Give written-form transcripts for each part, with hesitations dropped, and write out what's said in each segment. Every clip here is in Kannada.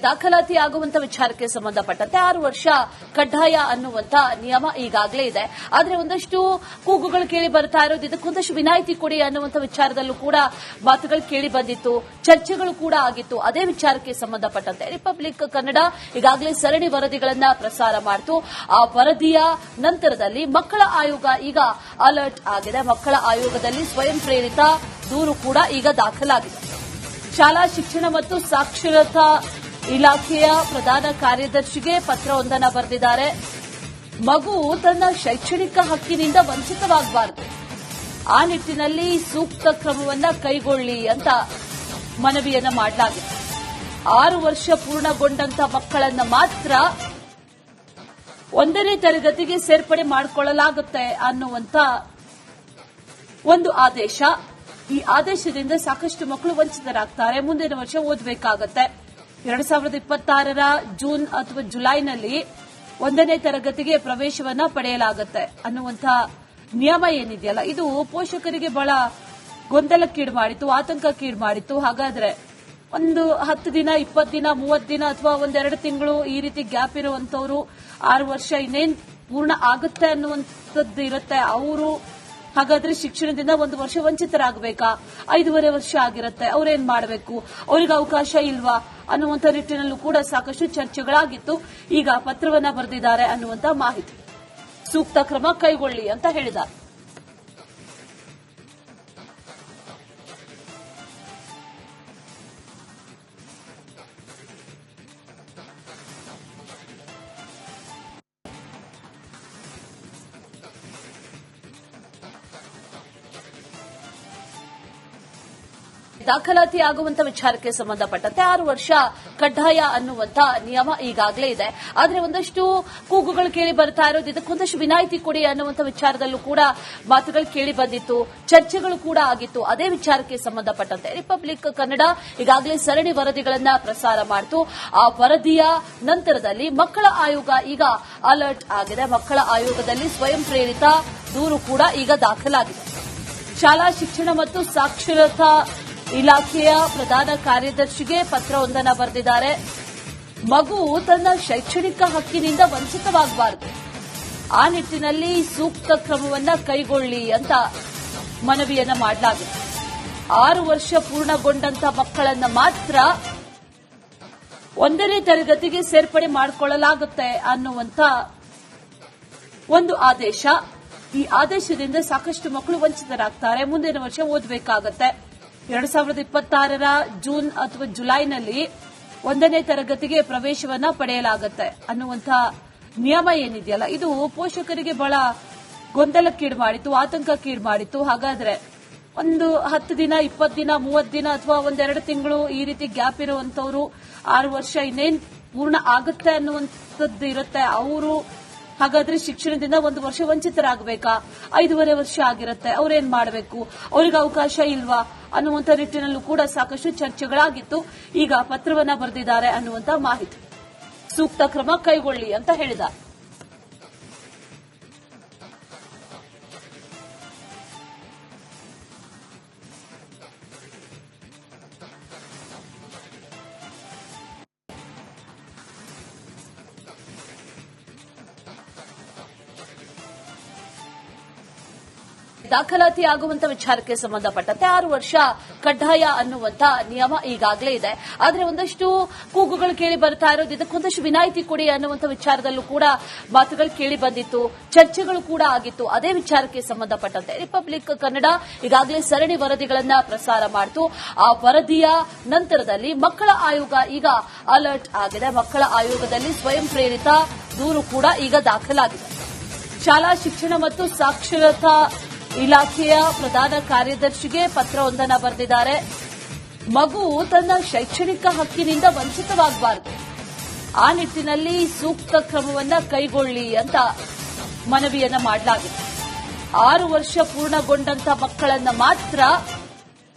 ದಾಖಲಾತಿ ಆಗುವಂತ ವಿಚಾರಕ್ಕೆ ಸಂಬಂಧಪಟ್ಟಂತೆ 6 ವರ್ಷ ಕಡ್ಡಾಯ ಅನ್ನುವಂತ ನಿಯಮ ಈಗಾಗಲೇ ಇದೆ. ಆದರೆ ಒಂದಷ್ಟು ಕೂಗುಗಳು ಕೇಳಿ ಬರ್ತಾ ಇರೋದು, ಇದಕ್ಕೊಂದಷ್ಟು ವಿನಾಯಿತಿ ಕೊಡಿ ಅನ್ನುವಂತ ವಿಚಾರದಲ್ಲೂ ಕೂಡ ಮಾತುಗಳು ಕೇಳಿ ಬಂದಿತ್ತು, ಚರ್ಚೆಗಳು ಕೂಡ ಆಗಿತ್ತು. ಅದೇ ವಿಚಾರಕ್ಕೆ ಸಂಬಂಧಪಟ್ಟಂತೆ ರಿಪಬ್ಲಿಕ್ ಕನ್ನಡ ಈಗಾಗಲೇ ಸರಣಿ ವರದಿಗಳನ್ನ ಪ್ರಸಾರ ಮಾಡಿತು. ಆ ವರದಿಯ ನಂತರದಲ್ಲಿ ಮಕ್ಕಳ ಆಯೋಗ ಈಗ ಅಲರ್ಟ್ ಆಗಿದೆ. ಮಕ್ಕಳ ಆಯೋಗದಲ್ಲಿ ಸ್ವಯಂ ಪ್ರೇರಿತ ದೂರು ಕೂಡ ಈಗ ದಾಖಲಾಗಿದೆ. ಶಾಲಾ ಶಿಕ್ಷಣ ಮತ್ತು ಸಾಕ್ಷರತಾ ಇಲಾಖೆಯ ಪ್ರಧಾನ ಕಾರ್ಯದರ್ಶಿಗೆ ಪತ್ರವೊಂದನ್ನು ಬರೆದಿದ್ದಾರೆ. ಮಗು ತನ್ನ ಶೈಕ್ಷಣಿಕ ಹಕ್ಕಿನಿಂದ ವಂಚಿತವಾಗಬಾರದು, ಆ ನಿಟ್ಟಿನಲ್ಲಿ ಸೂಕ್ತ ಕ್ರಮವನ್ನು ಕೈಗೊಳ್ಳಿ ಅಂತ ಮನವಿಯನ್ನ ಮಾಡಲಾಗಿದೆ. 6 ವರ್ಷ ಪೂರ್ಣಗೊಂಡಂತ ಮಕ್ಕಳನ್ನ ಮಾತ್ರ 1ನೇ ತರಗತಿಗೆ ಸೇರ್ಪಡೆ ಮಾಡಿಕೊಳ್ಳಲಾಗುತ್ತೆ ಅನ್ನುವಂತ ಒಂದು ಆದೇಶ. ಈ ಆದೇಶದಿಂದ ಸಾಕಷ್ಟು ಮಕ್ಕಳು ವಂಚಿತರಾಗ್ತಾರೆ, ಮುಂದಿನ ವರ್ಷ ಓದಬೇಕಾಗುತ್ತೆ. 2026ರ ಜೂನ್ ಅಥವಾ ಜುಲೈನಲ್ಲಿ 1ನೇ ತರಗತಿಗೆ ಪ್ರವೇಶವನ್ನ ಪಡೆಯಲಾಗುತ್ತೆ ಅನ್ನುವಂಥ ನಿಯಮ ಏನಿದೆಯಲ್ಲ, ಇದು ಪೋಷಕರಿಗೆ ಬಹಳ ಗೊಂದಲಕ್ಕೀಡು ಮಾಡಿತ್ತು, ಆತಂಕಕ್ಕೀಡು ಮಾಡಿತ್ತು. ಹಾಗಾದ್ರೆ ಒಂದು 10 ದಿನ, 20 ದಿನ, 30 ದಿನ ಅಥವಾ 1-2 ತಿಂಗಳು ಈ ರೀತಿ ಗ್ಯಾಪ್ ಇರುವಂತವರು 6 ವರ್ಷ ಇನ್ನೇನ್ ಪೂರ್ಣ ಆಗುತ್ತೆ ಅನ್ನುವಂಥದ್ದು ಇರುತ್ತೆ. ಅವರು ಹಾಗಾದ್ರೆ ಶಿಕ್ಷಣದಿಂದ 1 ವರ್ಷ ವಂಚಿತರಾಗಬೇಕಾ? 5.5 ವರ್ಷ ಆಗಿರುತ್ತೆ, ಅವ್ರೇನ್ ಮಾಡಬೇಕು? ಅವರಿಗೆ ಅವಕಾಶ ಇಲ್ವಾ ಅನ್ನುವಂಥ ನಿಟ್ಟಿನಲ್ಲೂ ಕೂಡ ಸಾಕಷ್ಟು ಚರ್ಚೆಗಳಾಗಿತ್ತು. ಈಗ ಪತ್ರವನ್ನ ಬರೆದಿದ್ದಾರೆ ಅನ್ನುವಂಥ ಮಾಹಿತಿ. ಸೂಕ್ತ ಕ್ರಮ ಕೈಗೊಳ್ಳಿ ಅಂತ ಹೇಳಿದ್ದಾರೆ. ದಾಖಲಾತಿ ಆಗುವಂತ ವಿಚಾರಕ್ಕೆ ಸಂಬಂಧಪಟ್ಟಂತೆ 6 ವರ್ಷ ಕಡ್ಡಾಯ ಅನ್ನುವಂತ ನಿಯಮ ಈಗಾಗಲೇ ಇದೆ. ಆದರೆ ಒಂದಷ್ಟು ಕೂಗುಗಳು ಕೇಳಿ ಬರ್ತಾ ಇರೋದು, ಇದಕ್ಕೊಂದಷ್ಟು ವಿನಾಯಿತಿ ಕೊಡಿ ಅನ್ನುವಂತ ವಿಚಾರದಲ್ಲೂ ಕೂಡ ಮಾತುಗಳು ಕೇಳಿ ಬಂದಿತ್ತು, ಚರ್ಚೆಗಳು ಕೂಡ ಆಗಿತ್ತು. ಅದೇ ವಿಚಾರಕ್ಕೆ ಸಂಬಂಧಪಟ್ಟಂತೆ ರಿಪಬ್ಲಿಕ್ ಕನ್ನಡ ಈಗಾಗಲೇ ಸರಣಿ ವರದಿಗಳನ್ನ ಪ್ರಸಾರ ಮಾಡಿತು. ಆ ವರದಿಯ ನಂತರದಲ್ಲಿ ಮಕ್ಕಳ ಆಯೋಗ ಈಗ ಅಲರ್ಟ್ ಆಗಿದೆ. ಮಕ್ಕಳ ಆಯೋಗದಲ್ಲಿ ಸ್ವಯಂ ಪ್ರೇರಿತ ದೂರು ಕೂಡ ಈಗ ದಾಖಲಾಗಿದೆ. ಶಾಲಾ ಶಿಕ್ಷಣ ಮತ್ತು ಸಾಕ್ಷರತಾ ಇಲಾಖೆಯ ಪ್ರಧಾನ ಕಾರ್ಯದರ್ಶಿಗೆ ಪತ್ರವೊಂದನ್ನು ಬರೆದಿದ್ದಾರೆ. ಮಗು ತನ್ನ ಶೈಕ್ಷಣಿಕ ಹಕ್ಕಿನಿಂದ ವಂಚಿತವಾಗಬಾರದು, ಆ ನಿಟ್ಟಿನಲ್ಲಿ ಸೂಕ್ತ ಕ್ರಮವನ್ನು ಕೈಗೊಳ್ಳಿ ಅಂತ ಮನವಿಯನ್ನ ಮಾಡಲಾಗಿದೆ. 6 ವರ್ಷ ಪೂರ್ಣಗೊಂಡಂತ ಮಕ್ಕಳನ್ನ ಮಾತ್ರ 1ನೇ ತರಗತಿಗೆ ಸೇರ್ಪಡೆ ಮಾಡಿಕೊಳ್ಳಲಾಗುತ್ತೆ ಅನ್ನುವಂತ ಒಂದು ಆದೇಶ. ಈ ಆದೇಶದಿಂದ ಸಾಕಷ್ಟು ಮಕ್ಕಳು ವಂಚಿತರಾಗ್ತಾರೆ, ಮುಂದಿನ ವರ್ಷ ಓದಬೇಕಾಗುತ್ತೆ. 2026ರ ಜೂನ್ ಅಥವಾ ಜುಲೈನಲ್ಲಿ 1ನೇ ತರಗತಿಗೆ ಪ್ರವೇಶವನ್ನ ಪಡೆಯಲಾಗುತ್ತೆ ಅನ್ನುವಂಥ ನಿಯಮ ಏನಿದೆಯಲ್ಲ, ಇದು ಪೋಷಕರಿಗೆ ಬಹಳ ಗೊಂದಲಕ್ಕೀಡು ಮಾಡಿತ್ತು, ಆತಂಕಕ್ಕೀಡು ಮಾಡಿತ್ತು. ಹಾಗಾದ್ರೆ ಒಂದು 10 ದಿನ, 20 ದಿನ, 30 ದಿನ ಅಥವಾ 1-2 ತಿಂಗಳು ಈ ರೀತಿ ಗ್ಯಾಪ್ ಇರುವಂತವರು 6 ವರ್ಷ ಇನ್ನೇನ್ ಪೂರ್ಣ ಆಗುತ್ತೆ ಅನ್ನುವಂಥದ್ದು ಇರುತ್ತೆ. ಅವರು ಹಾಗಾದ್ರೆ ಶಿಕ್ಷಣದಿಂದ 1 ವರ್ಷ ವಂಚಿತರಾಗಬೇಕಾ? 5.5 ವರ್ಷ ಆಗಿರುತ್ತೆ, ಅವ್ರೇನ್ ಮಾಡಬೇಕು? ಅವರಿಗೆ ಅವಕಾಶ ಇಲ್ವಾ ಅನ್ನುವಂಥ ನಿಟ್ಟಿನಲ್ಲೂ ಕೂಡ ಸಾಕಷ್ಟು ಚರ್ಚೆಗಳಾಗಿತ್ತು. ಈಗ ಪತ್ರವನ್ನ ಬರೆದಿದ್ದಾರೆ ಅನ್ನುವಂಥ ಮಾಹಿತಿ. ಸೂಕ್ತ ಕ್ರಮ ಕೈಗೊಳ್ಳಿ ಅಂತ ಹೇಳಿದ್ದಾರೆ. ದಾಖಲಾತಿ ಆಗುವಂತ ವಿಚಾರಕ್ಕೆ ಸಂಬಂಧಪಟ್ಟಂತೆ 6 ವರ್ಷ ಕಡ್ಡಾಯ ಅನ್ನುವಂತ ನಿಯಮ ಈಗಾಗಲೇ ಇದೆ. ಆದರೆ ಒಂದಷ್ಟು ಕೂಗುಗಳು ಕೇಳಿ ಬರ್ತಾ ಇರೋದು, ಇದಕ್ಕೊಂದಷ್ಟು ವಿನಾಯಿತಿ ಕೊಡಿ ಅನ್ನುವಂಥ ವಿಚಾರದಲ್ಲೂ ಕೂಡ ಮಾತುಗಳು ಕೇಳಿ ಬಂದಿತ್ತು, ಚರ್ಚೆಗಳು ಕೂಡ ಆಗಿತ್ತು. ಅದೇ ವಿಚಾರಕ್ಕೆ ಸಂಬಂಧಪಟ್ಟಂತೆ ರಿಪಬ್ಲಿಕ್ ಕನ್ನಡ ಈಗಾಗಲೇ ಸರಣಿ ವರದಿಗಳನ್ನ ಪ್ರಸಾರ ಮಾಡಿತು. ಆ ವರದಿಯ ನಂತರದಲ್ಲಿ ಮಕ್ಕಳ ಆಯೋಗ ಈಗ ಅಲರ್ಟ್ ಆಗಿದೆ. ಮಕ್ಕಳ ಆಯೋಗದಲ್ಲಿ ಸ್ವಯಂ ಪ್ರೇರಿತ ದೂರು ಕೂಡ ಈಗ ದಾಖಲಾಗಿದೆ. ಶಾಲಾ ಶಿಕ್ಷಣ ಮತ್ತು ಸಾಕ್ಷರತಾ ಇಲಾಖೆಯ ಪ್ರಧಾನ ಕಾರ್ಯದರ್ಶಿಗೆ ಪತ್ರವೊಂದನ್ನು ಬರೆದಿದ್ದಾರೆ. ಮಗು ತನ್ನ ಶೈಕ್ಷಣಿಕ ಹಕ್ಕಿನಿಂದ ವಂಚಿತವಾಗಬಾರದು, ಆ ನಿಟ್ಟಿನಲ್ಲಿ ಸೂಕ್ತ ಕ್ರಮವನ್ನು ಕೈಗೊಳ್ಳಿ ಅಂತ ಮನವಿಯನ್ನ ಮಾಡಲಾಗಿದೆ. 6 ವರ್ಷ ಪೂರ್ಣಗೊಂಡಂತ ಮಕ್ಕಳನ್ನ ಮಾತ್ರ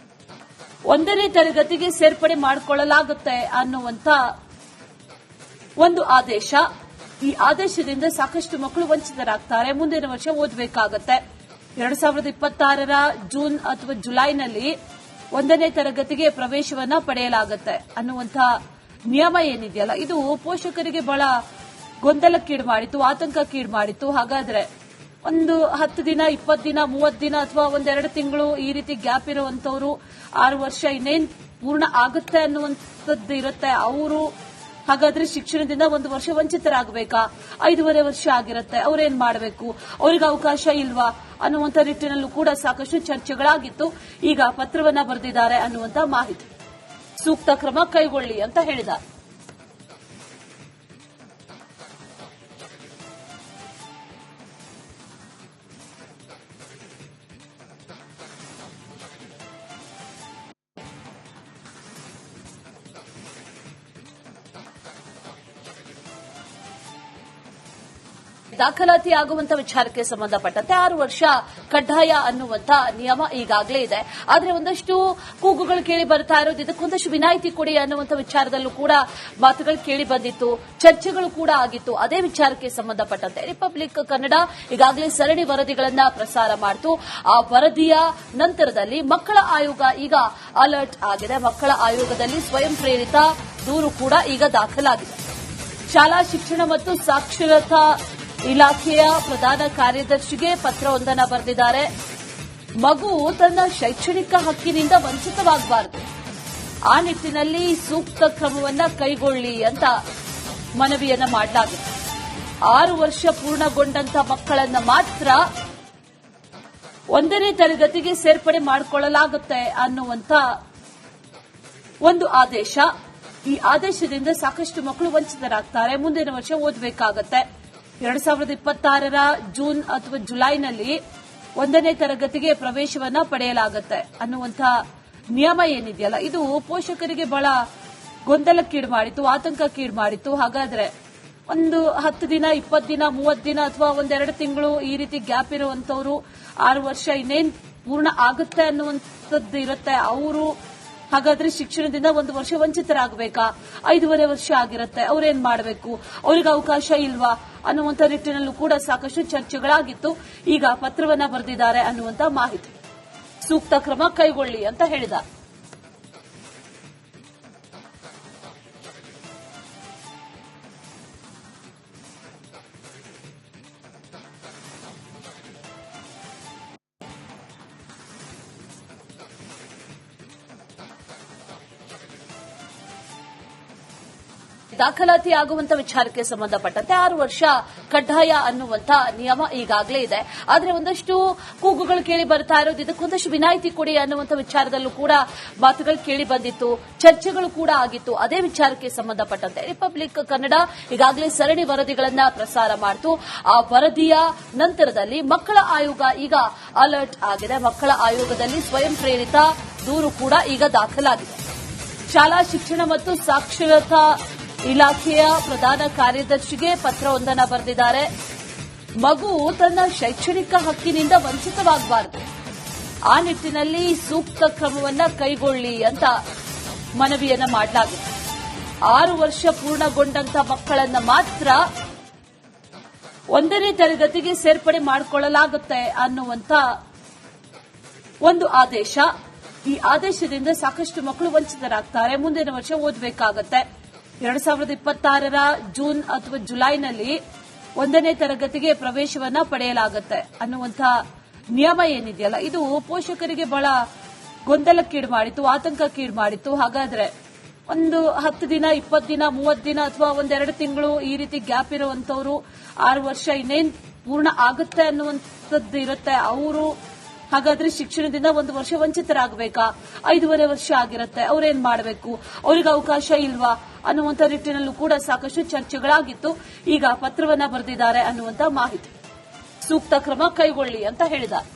1ನೇ ತರಗತಿಗೆ ಸೇರ್ಪಡೆ ಮಾಡಿಕೊಳ್ಳಲಾಗುತ್ತೆ ಅನ್ನುವಂತ ಒಂದು ಆದೇಶ. ಈ ಆದೇಶದಿಂದ ಸಾಕಷ್ಟು ಮಕ್ಕಳು ವಂಚಿತರಾಗ್ತಾರೆ, ಮುಂದಿನ ವರ್ಷ ಓದಬೇಕಾಗುತ್ತೆ. 2026ರ ಜೂನ್ ಅಥವಾ ಜುಲೈನಲ್ಲಿ 1ನೇ ತರಗತಿಗೆ ಪ್ರವೇಶವನ್ನ ಪಡೆಯಲಾಗುತ್ತೆ ಅನ್ನುವಂಥ ನಿಯಮ ಏನಿದೆಯಲ್ಲ ಇದು ಪೋಷಕರಿಗೆ ಬಹಳ ಗೊಂದಲಕ್ಕೀಡು ಮಾಡಿತ್ತು, ಆತಂಕಕ್ಕೀಡು ಮಾಡಿತ್ತು. ಹಾಗಾದ್ರೆ ಒಂದು 10 ದಿನ, 20 ದಿನ, 30 ದಿನ ಅಥವಾ ಒಂದೆರಡು ತಿಂಗಳು ಈ ರೀತಿ ಗ್ಯಾಪ್ ಇರುವಂತವ್ರು 6 ವರ್ಷ ಇನ್ನೇನ್ ಪೂರ್ಣ ಆಗುತ್ತೆ ಅನ್ನುವಂಥದ್ದು ಇರುತ್ತೆ. ಅವರು ಹಾಗಾದ್ರೆ ಶಿಕ್ಷಣದಿಂದ 1 ವರ್ಷ ವಂಚಿತರಾಗಬೇಕಾ? 5.5 ವರ್ಷ ಆಗಿರುತ್ತೆ, ಅವ್ರೇನ್ ಮಾಡಬೇಕು? ಅವ್ರಿಗೆ ಅವಕಾಶ ಇಲ್ವಾ ಅನ್ನುವಂಥ ನಿಟ್ಟಿನಲ್ಲೂ ಕೂಡ ಸಾಕಷ್ಟು ಚರ್ಚೆಗಳಾಗಿತ್ತು. ಈಗ ಪತ್ರವನ್ನ ಬರೆದಿದ್ದಾರೆ ಅನ್ನುವಂಥ ಮಾಹಿತಿ. ಸೂಕ್ತ ಕ್ರಮ ಕೈಗೊಳ್ಳಿ ಅಂತ ಹೇಳಿದ್ದಾರೆ. ದಾಖಲಾತಿ ಆಗುವಂತ ವಿಚಾರಕ್ಕೆ ಸಂಬಂಧಪಟ್ಟಂತೆ 6 ವರ್ಷ ಕಡ್ಡಾಯ ಅನ್ನುವಂತ ನಿಯಮ ಈಗಾಗಲೇ ಇದೆ. ಆದ್ರೆ ಒಂದಷ್ಟು ಕೂಗುಗಳು ಕೇಳಿ ಬರ್ತಾ ಇರೋದು, ಇದಕ್ಕೊಂದಷ್ಟು ವಿನಾಯಿತಿ ಕೊಡಿ ಅನ್ನುವಂತ ವಿಚಾರದಲ್ಲೂ ಕೂಡ ಮಾತುಗಳು ಕೇಳಿ ಬಂದಿತ್ತು, ಚರ್ಚೆಗಳು ಕೂಡ ಆಗಿತ್ತು. ಅದೇ ವಿಚಾರಕ್ಕೆ ಸಂಬಂಧಪಟ್ಟಂತೆ ರಿಪಬ್ಲಿಕ್ ಕನ್ನಡ ಈಗಾಗಲೇ ಸರಣಿ ವರದಿಗಳನ್ನ ಪ್ರಸಾರ ಮಾಡಿತು. ಆ ವರದಿಯ ನಂತರದಲ್ಲಿ ಮಕ್ಕಳ ಆಯೋಗ ಈಗ ಅಲರ್ಟ್ ಆಗಿದೆ. ಮಕ್ಕಳ ಆಯೋಗದಲ್ಲಿ ಸ್ವಯಂ ಪ್ರೇರಿತ ದೂರು ಕೂಡ ಈಗ ದಾಖಲಾಗಿದೆ. ಶಾಲಾ ಶಿಕ್ಷಣ ಮತ್ತು ಸಾಕ್ಷರತಾ ಇಲಾಖೆಯ ಪ್ರಧಾನ ಕಾರ್ಯದರ್ಶಿಗೆ ಪತ್ರವೊಂದನ್ನು ಬರೆದಿದ್ದಾರೆ. ಮಗು ತನ್ನ ಶೈಕ್ಷಣಿಕ ಹಕ್ಕಿನಿಂದ ವಂಚಿತವಾಗಬಾರದು, ಆ ನಿಟ್ಟಿನಲ್ಲಿ ಸೂಕ್ತ ಕ್ರಮವನ್ನ ಕೈಗೊಳ್ಳಿ ಅಂತ ಮನವಿಯನ್ನ ಮಾಡಲಾಗಿದೆ. 6 ವರ್ಷ ಪೂರ್ಣಗೊಂಡಂತ ಮಕ್ಕಳನ್ನ ಮಾತ್ರ 1ನೇ ತರಗತಿಗೆ ಸೇರ್ಪಡೆ ಮಾಡಿಕೊಳ್ಳಲಾಗುತ್ತೆ ಅನ್ನುವಂತ ಒಂದು ಆದೇಶ. ಈ ಆದೇಶದಿಂದ ಸಾಕಷ್ಟು ಮಕ್ಕಳು ವಂಚಿತರಾಗ್ತಾರೆ, ಮುಂದಿನ ವರ್ಷ ಓದಬೇಕಾಗತ್ತೆ. 2026ರ ಜೂನ್ ಅಥವಾ ಜುಲೈನಲ್ಲಿ 1ನೇ ತರಗತಿಗೆ ಪ್ರವೇಶವನ್ನ ಪಡೆಯಲಾಗುತ್ತೆ ಅನ್ನುವಂಥ ನಿಯಮ ಏನಿದೆಯಲ್ಲ ಇದು ಪೋಷಕರಿಗೆ ಬಹಳ ಗೊಂದಲಕ್ಕೀಡು ಮಾಡಿತ್ತು, ಆತಂಕಕ್ಕೀಡು ಮಾಡಿತ್ತು. ಹಾಗಾದ್ರೆ ಒಂದು 10 ದಿನ, 20 ದಿನ, 30 ದಿನ ಅಥವಾ ಒಂದೆರಡು ತಿಂಗಳು ಈ ರೀತಿ ಗ್ಯಾಪ್ ಇರುವಂತವ್ರು 6 ವರ್ಷ ಇನ್ನೇನ್ ಪೂರ್ಣ ಆಗುತ್ತೆ ಅನ್ನುವಂಥದ್ದು ಇರುತ್ತೆ. ಅವರು ಹಾಗಾದ್ರೆ ಶಿಕ್ಷಣದಿಂದ 1 ವರ್ಷ ವಂಚಿತರಾಗಬೇಕಾ? 5.5 ವರ್ಷ ಆಗಿರುತ್ತೆ, ಅವ್ರೇನ್ ಮಾಡಬೇಕು? ಅವ್ರಿಗೆ ಅವಕಾಶ ಇಲ್ವಾ ಅನ್ನುವಂಥ ನಿಟ್ಟಿನಲ್ಲೂ ಕೂಡ ಸಾಕಷ್ಟು ಚರ್ಚೆಗಳಾಗಿತ್ತು. ಈಗ ಪತ್ರವನ್ನ ಬರೆದಿದ್ದಾರೆ ಅನ್ನುವಂಥ ಮಾಹಿತಿ. ಸೂಕ್ತ ಕ್ರಮ ಕೈಗೊಳ್ಳಿ ಅಂತ ಹೇಳಿದ್ದಾರೆ. ದಾಖಲಾತಿ ಆಗುವಂತ ವಿಚಾರಕ್ಕೆ ಸಂಬಂಧಪಟ್ಟಂತೆ 6 ವರ್ಷ ಕಡ್ಡಾಯ ಅನ್ನುವಂತ ನಿಯಮ ಈಗಾಗಲೇ ಇದೆ. ಆದ್ರೆ ಒಂದಷ್ಟು ಕೂಗುಗಳು ಕೇಳಿ ಬರ್ತಾ ಇರೋದು, ಇದಕ್ಕೊಂದಷ್ಟು ವಿನಾಯಿತಿ ಕೊಡಿ ಅನ್ನುವಂಥ ವಿಚಾರದಲ್ಲೂ ಕೂಡ ಮಾತುಗಳು ಕೇಳಿ ಬಂದಿತ್ತು, ಚರ್ಚೆಗಳು ಕೂಡ ಆಗಿತ್ತು. ಅದೇ ವಿಚಾರಕ್ಕೆ ಸಂಬಂಧಪಟ್ಟಂತೆ ರಿಪಬ್ಲಿಕ್ ಕನ್ನಡ ಈಗಾಗಲೇ ಸರಣಿ ವರದಿಗಳನ್ನ ಪ್ರಸಾರ ಮಾಡಿತು. ಆ ವರದಿಯ ನಂತರದಲ್ಲಿ ಮಕ್ಕಳ ಆಯೋಗ ಈಗ ಅಲರ್ಟ್ ಆಗಿದೆ. ಮಕ್ಕಳ ಆಯೋಗದಲ್ಲಿ ಸ್ವಯಂ ಪ್ರೇರಿತ ದೂರು ಕೂಡ ಈಗ ದಾಖಲಾಗಿದೆ. ಶಾಲಾ ಶಿಕ್ಷಣ ಮತ್ತು ಸಾಕ್ಷರತಾ ಇಲಾಖೆಯ ಪ್ರಧಾನ ಕಾರ್ಯದರ್ಶಿಗೆ ಪತ್ರವೊಂದನ್ನು ಬರೆದಿದ್ದಾರೆ. ಮಗು ತನ್ನ ಶೈಕ್ಷಣಿಕ ಹಕ್ಕಿನಿಂದ ವಂಚಿತವಾಗಬಾರದು, ಆ ನಿಟ್ಟಿನಲ್ಲಿ ಸೂಕ್ತ ಕ್ರಮವನ್ನ ಕೈಗೊಳ್ಳಿ ಅಂತ ಮನವಿಯನ್ನ ಮಾಡಲಾಗಿದೆ. 6 ವರ್ಷ ಪೂರ್ಣಗೊಂಡಂತ ಮಕ್ಕಳನ್ನ ಮಾತ್ರ 1ನೇ ತರಗತಿಗೆ ಸೇರ್ಪಡೆ ಮಾಡಿಕೊಳ್ಳಲಾಗುತ್ತೆ ಅನ್ನುವಂತ ಒಂದು ಆದೇಶ. ಈ ಆದೇಶದಿಂದ ಸಾಕಷ್ಟು ಮಕ್ಕಳು ವಂಚಿತರಾಗ್ತಾರೆ, ಮುಂದಿನ ವರ್ಷ ಓದಬೇಕಾಗತ್ತೆ. 2026ರ ಜೂನ್ ಅಥವಾ ಜುಲೈನಲ್ಲಿ 1ನೇ ತರಗತಿಗೆ ಪ್ರವೇಶವನ್ನ ಪಡೆಯಲಾಗುತ್ತೆ ಅನ್ನುವಂಥ ನಿಯಮ ಏನಿದೆಯಲ್ಲ ಇದು ಪೋಷಕರಿಗೆ ಬಹಳ ಗೊಂದಲಕ್ಕೀಡು ಮಾಡಿತ್ತು, ಆತಂಕಕ್ಕೀಡು ಮಾಡಿತ್ತು. ಹಾಗಾದ್ರೆ ಒಂದು 10 ದಿನ, 20 ದಿನ, 30 ದಿನ ಅಥವಾ ಒಂದೆರಡು ತಿಂಗಳು ಈ ರೀತಿ ಗ್ಯಾಪ್ ಇರುವಂತವ್ರು 6 ವರ್ಷ ಇನ್ನೇನ್ ಪೂರ್ಣ ಆಗುತ್ತೆ ಅನ್ನುವಂಥದ್ದು ಇರುತ್ತೆ. ಅವರು ಹಾಗಾದ್ರೆ ಶಿಕ್ಷಣದಿಂದ 1 ವರ್ಷ ವಂಚಿತರಾಗಬೇಕಾ? 5.5 ವರ್ಷ ಆಗಿರುತ್ತೆ, ಅವ್ರೇನ್ ಮಾಡಬೇಕು? ಅವ್ರಿಗೆ ಅವಕಾಶ ಇಲ್ವಾ ಅನ್ನುವಂಥ ನಿಟ್ಟಿನಲ್ಲೂ ಕೂಡ ಸಾಕಷ್ಟು ಚರ್ಚೆಗಳಾಗಿತ್ತು. ಈಗ ಪತ್ರವನ್ನ ಬರೆದಿದ್ದಾರೆ ಅನ್ನುವಂಥ ಮಾಹಿತಿ. ಸೂಕ್ತ ಕ್ರಮ ಕೈಗೊಳ್ಳಿ ಅಂತ ಹೇಳಿದ್ದಾರೆ.